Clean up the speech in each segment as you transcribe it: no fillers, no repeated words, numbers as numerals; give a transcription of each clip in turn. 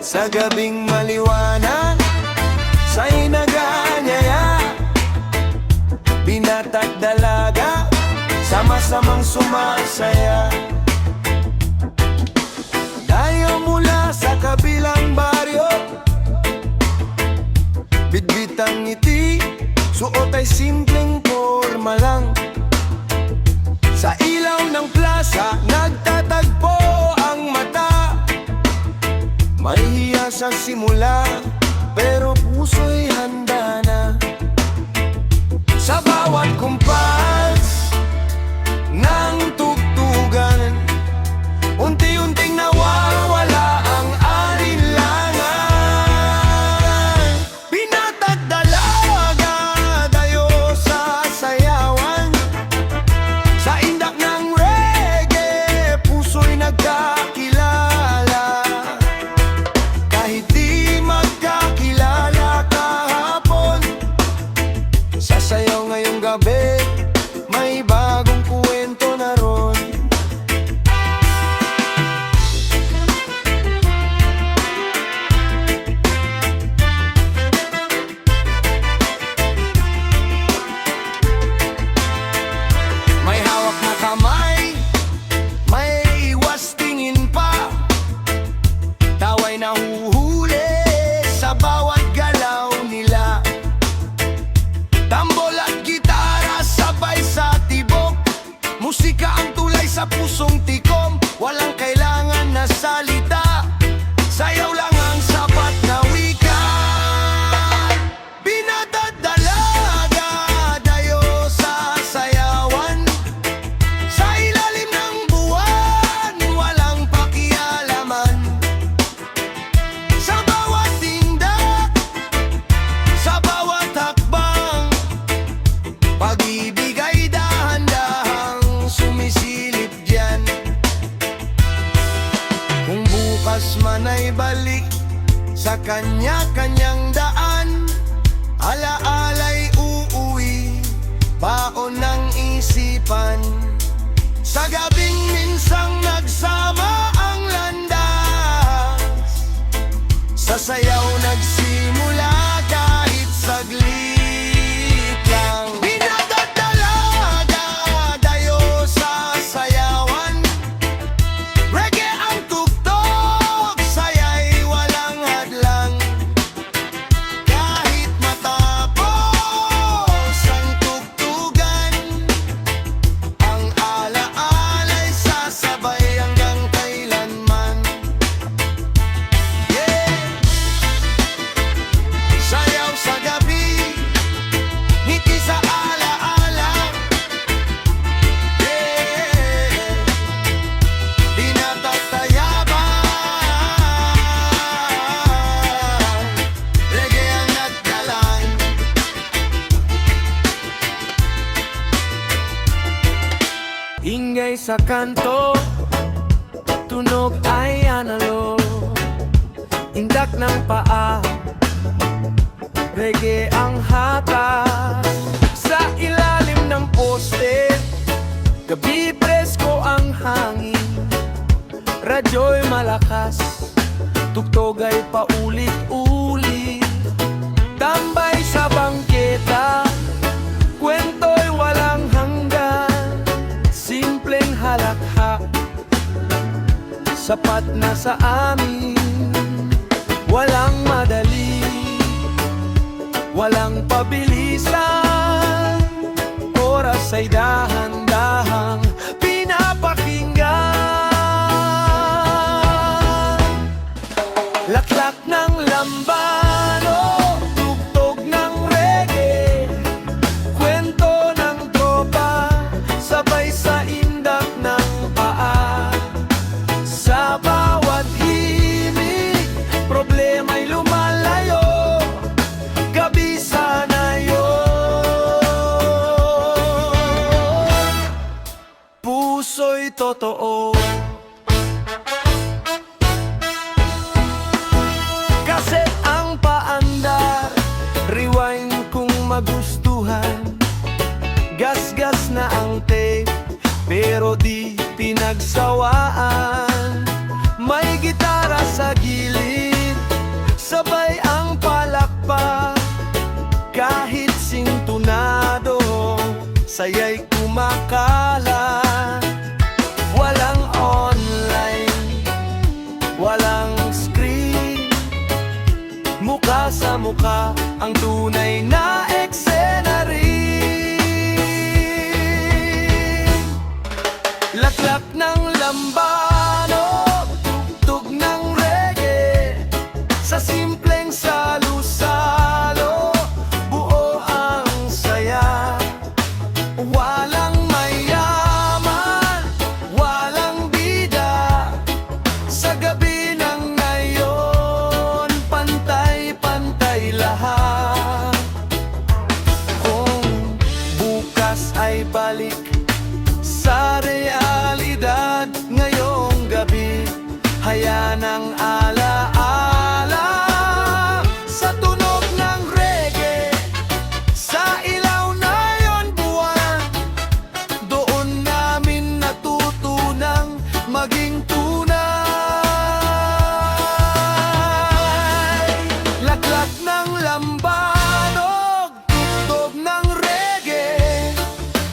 Sa gabing maliwanag, sa'y nag-aanyaya. Binata't dalaga, sama-samang sumasaya. Dayo mula sa kabilang baryo, bitbit ang ngiti, suot ay simpleng porma lang. Sa ilaw ng plaza, nagtatagpo ang mata. Mahihiya sa simula, pero puso'y handa na. Sa bawat kumpas ng tugtugan, unti-unting nawawala ang alinlangan. Binata't dalaga, dayo sa sayawan. Sa indak ng reggae, puso'y nagkakilala. Kahit di magkakilala kahapon, sasayaw ngayong gabi, may bagong kwento na ron. May hawak na kamay, may iwas tingin pa. Tawa'y nahuhuli sa bawat galaw nila. Tambol at gitara sabay sa tibok, musika ang tulay sa pusong tikom. Walang kailangan na salita, sayaw lang ang sapat na wika. Binata't dalaga, dayo sa sayawan. Sa ilalim ng buwan, walang pakialaman. Sa bawat tindak, sa bawat hakbang, pag-ibig ay dahan-dahang sumisilip dyan. Kung bukas man ay balik sa kanya-kanyang daan, alaala'y uuwi, baon ng isipan. Sa gabing minsang nagsama ang landas, sa sayaw nagsimula kahit saglit lang. Binata't dalaga, dayo sa sayawan. Reggae ang tugtog, saya'y walang hadlang. Kahit matapos ang tugtugan, ang alaala'y sasabay hanggang kailanman. Yeah. Sayaw sa gabi, ngiti sa alaala. Yeah. Binata't tayabang, reggae ang nagdalan. Ingay sa kanto, tunog ay analog. Indak ng paa, reggae ang hatak. Sa ilalim ng poste, gabi presko ang hangin. Radyo'y malakas, tugtog ay paulit-ulit. Tambay sa bangketa, kwento'y walang hanggan. Simpleng halakhak, sapat na sa amin. Walang madali, walang pabilisan. Oras ay dahan-dahang pinapakinggan. Laklak ng lambano, tugtog ng reggae, kwento ng tropa, sabay sa indak ng paa. Sa bawat himig, problema'y lumalayo, gabi sana yun. Puso'y totoo, kaset ang paandar, rewind kung magustuhan. Gas-gas na ang tape, pero di pinagsawaan. May gitara sa gilid, ng lambanog, tugtog ng reggae, sa simpleng salo-salo, buo ang saya. Walang mayaman, walang bida, sa gabi ng ngayon, pantay-pantay lahat. Kung bukas ay balik sa realidad, ngayong gabi, haya ng alaala, sa tunog ng reggae, sa ilaw na yon buwan, doon namin natutunang maging tunay. Laklak ng lambanog, tugtog ng reggae,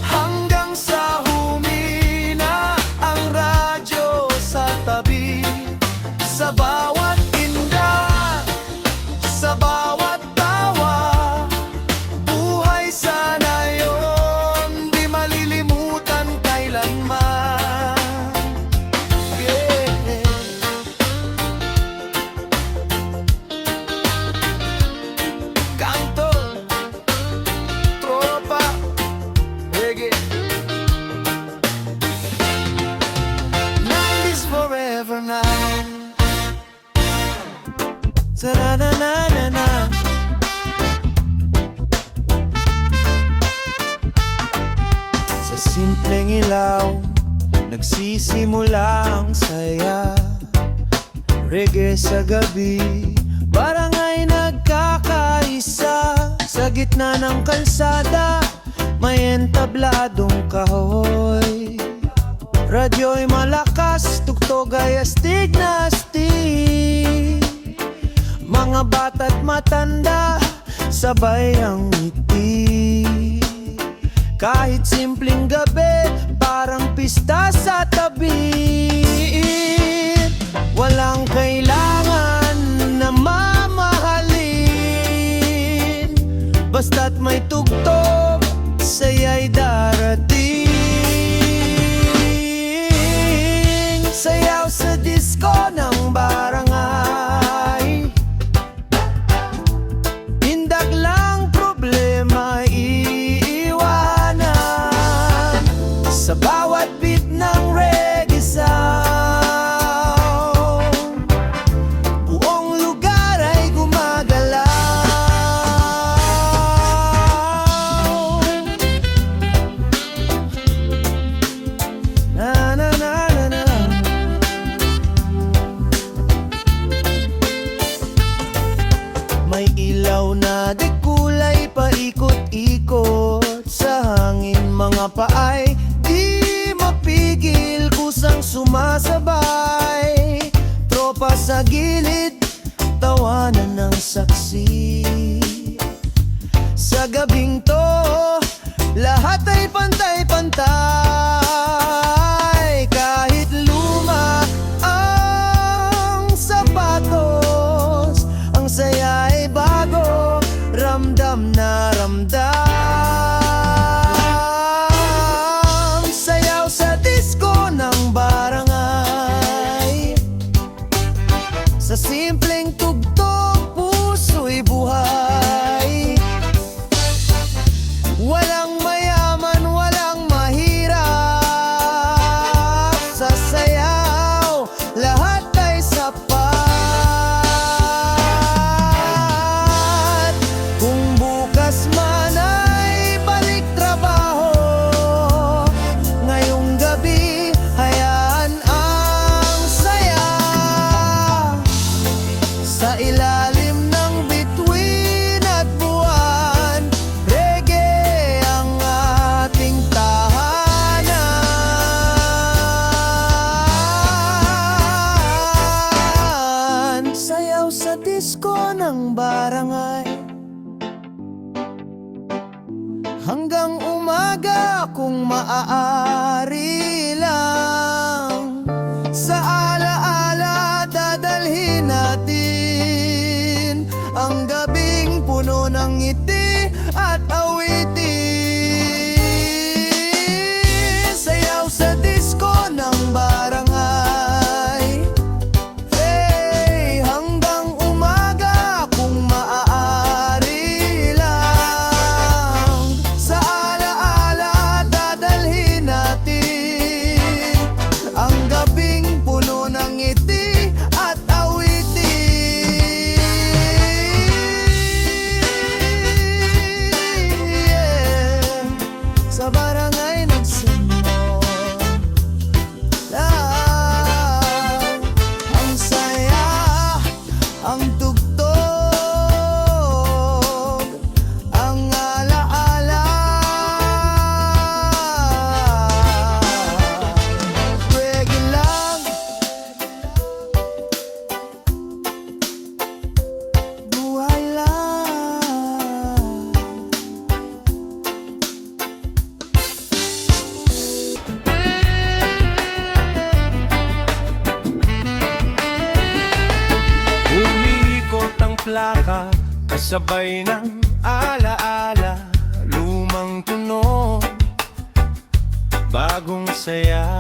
hanggang sa humina ang radyo sa tabi. Sa bawat inda, sa bawat tawa, buhay sana yun, di malilimutan kailanman. Yeah. Kanto, tropa, reggae. 90s forever now. Ta-da-da-na-na-na. Sa simpleng ilaw, nagsisimula ang saya. Reggae sa gabi, barangay nagkakaisa. Sa gitna ng kalsada, may entabladong kahoy. Radyo'y malakas, tugtog ay astig na astig. Mga bata't matanda, sabay ang ngiti. Kahit simpleng gabi, parang pista sa tabi. Walang kailangan na mamahalin, basta't may tugtog, saya'y darating. Sayaw sa disco ng barangay, tindag lang problema iiwanan. Sa bawat beat ng reggae sound, buong lugar ay gumagalaw. Na na na na na. May ilaw na di kulay, paikot-ikot sa hangin. Mga paay di mapigil, kusang sumasabay. Tropa sa gilid, tawanan ng saksi. Sa gabing to, lahat ay pantay-pantay. Kahit luma ang sapatos, ang saya ay bago, ramdam na ramdam. Sayaw sa disco ng barangay, sa simpleng tugtog, puso'y buhay. Walang mayaman, walang mahirap, sa sayaw, lahat ay sapat. Kung bukas man ay balik trabaho, ngayong gabi, hayaan ang saya. Sa ilalim ng bituin at buwan, reggae ang ating tahanan. Sayaw sa disco ng barangay, hanggang umaga kung maaari lang. Sa alaala dadalhin natin ang gabing puno ng ngiti at awitin. Sayaw sa disco ng barangay, Sabay ng alaala, lumang tunog, bagong saya.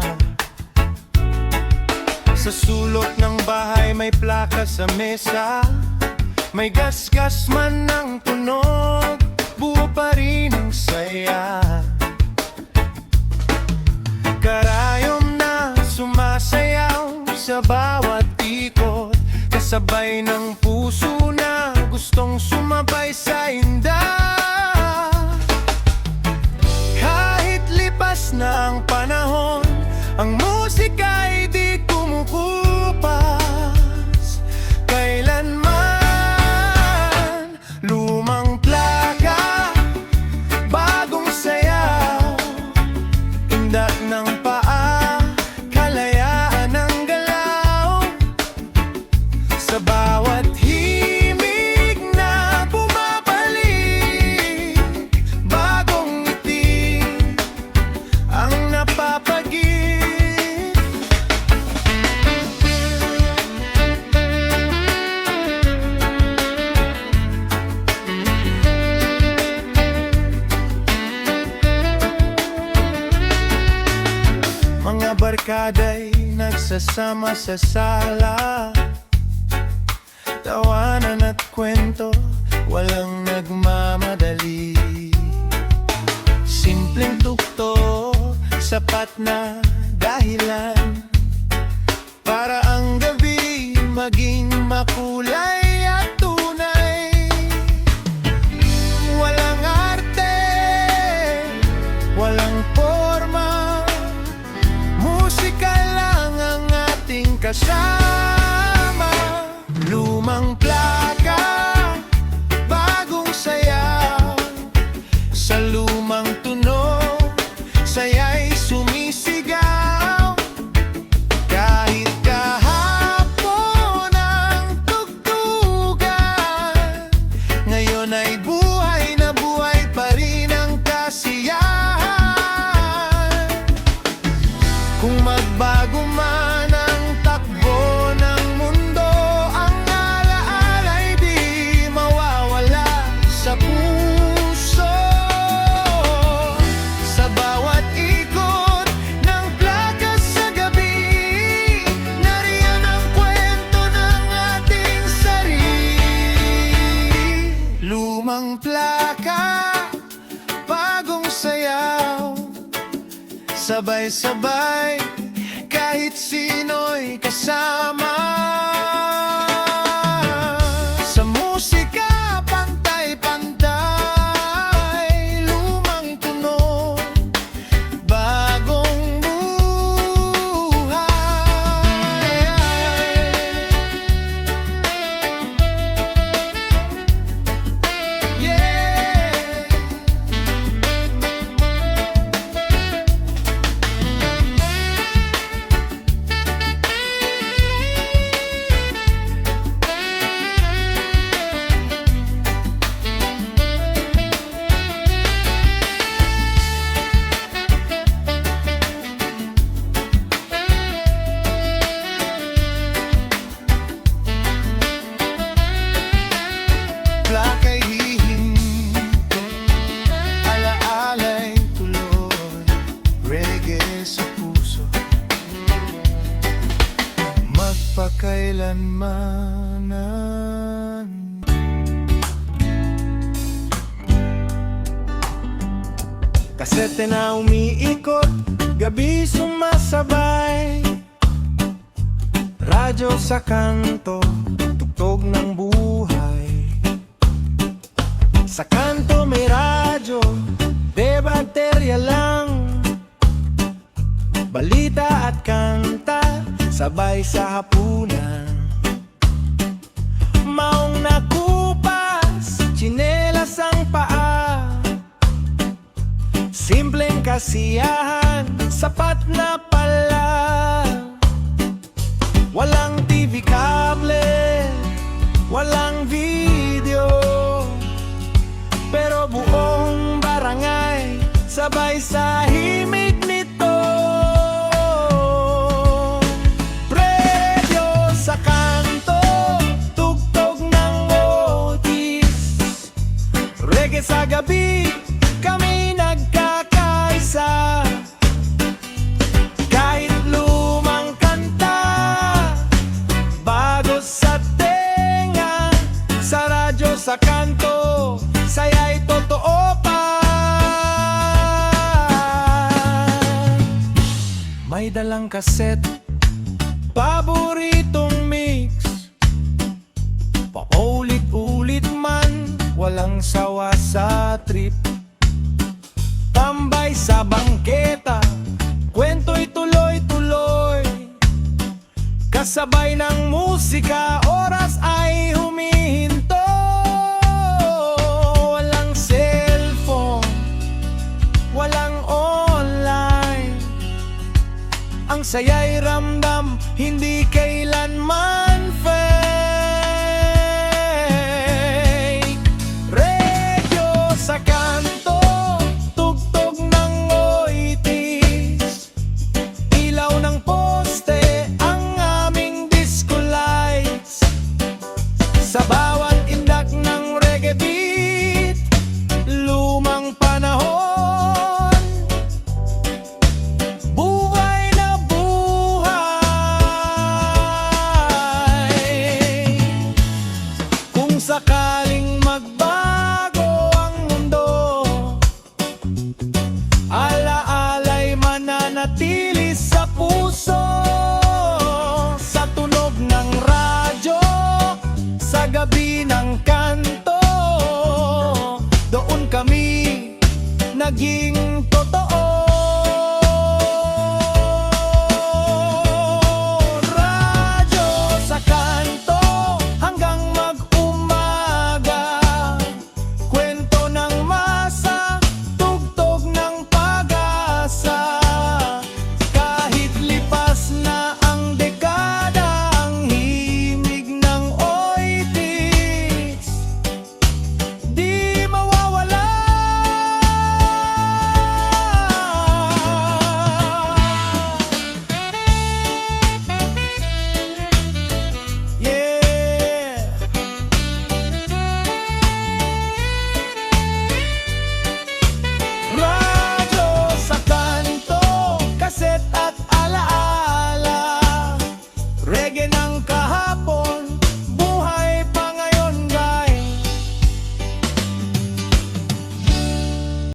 Sa sulok ng bahay may plaka sa mesa, may gasgas man ng tunog, buo pa rin ang saya. Karayom na sumasayaw sa bawat ikot, kasabay ng puso na gustong sumabay sa inda. Kahit lipas na ang panahon, ang musika'y di kumukupas kailanman. Lumang plaka, bagong sayaw, inda ng paa, kalayaan ng galaw. Sa bawat himig na bumabalik, bagong ngiti ang napapagit. Mga barkada'y nagsasama sa sala, tawanan at kwento, walang nagmamadali. Simpleng tuktok, sapat na dahilan para ang gabi maging makulay at tunay. Walang arte, walang forma, musika lang ang ating kasama. Lumang plaka, bagong sayaw, sa lumang tunog, saya'y sumisigaw. Kahit kahapon ang tugtugan, ngayon ay buhay na buhay pa rin ang kasiyahan. Kung magbago man ang takbo ng mundo, ang alaala'y di mawawala sa puso. Sa bawat ikot ng plaka sa gabi, nariyan ang kwento ng ating sarili. Lumang plaka, bagong sayaw, sabay-sabay, kahit sino'y kasama. Sa musika, pantay-pantay, lumang tunog, bagong buhay. Yeah. Plaka'y hihinto, alaala'y tuloy, reggae sa puso, magpakailanmanan. Kasete na umiikot, gabi sumasabay, radyo sa kanto, tugtog ng buhay. Sa kanto may radyo, de bakterya lang, balita at kanta, sabay sa hapunan. Maong nakupas, tsinelas ang paa, simpleng kasiyahan, sapat na pala. Walang TV kable, walang video, pero buong barangay sabay sa himig nito. Prevyo sa kanto, tugtog ng otis, may dalang kaset, paboritong mix, paulit-ulit man, walang sawa sa trip. Tambay sa bangketa, kwento'y tuloy-tuloy, kasabay ng musika, oras ay humihinto. Walang cellphone, walang online, ang saya'y ramdam, hindi kailanman fair.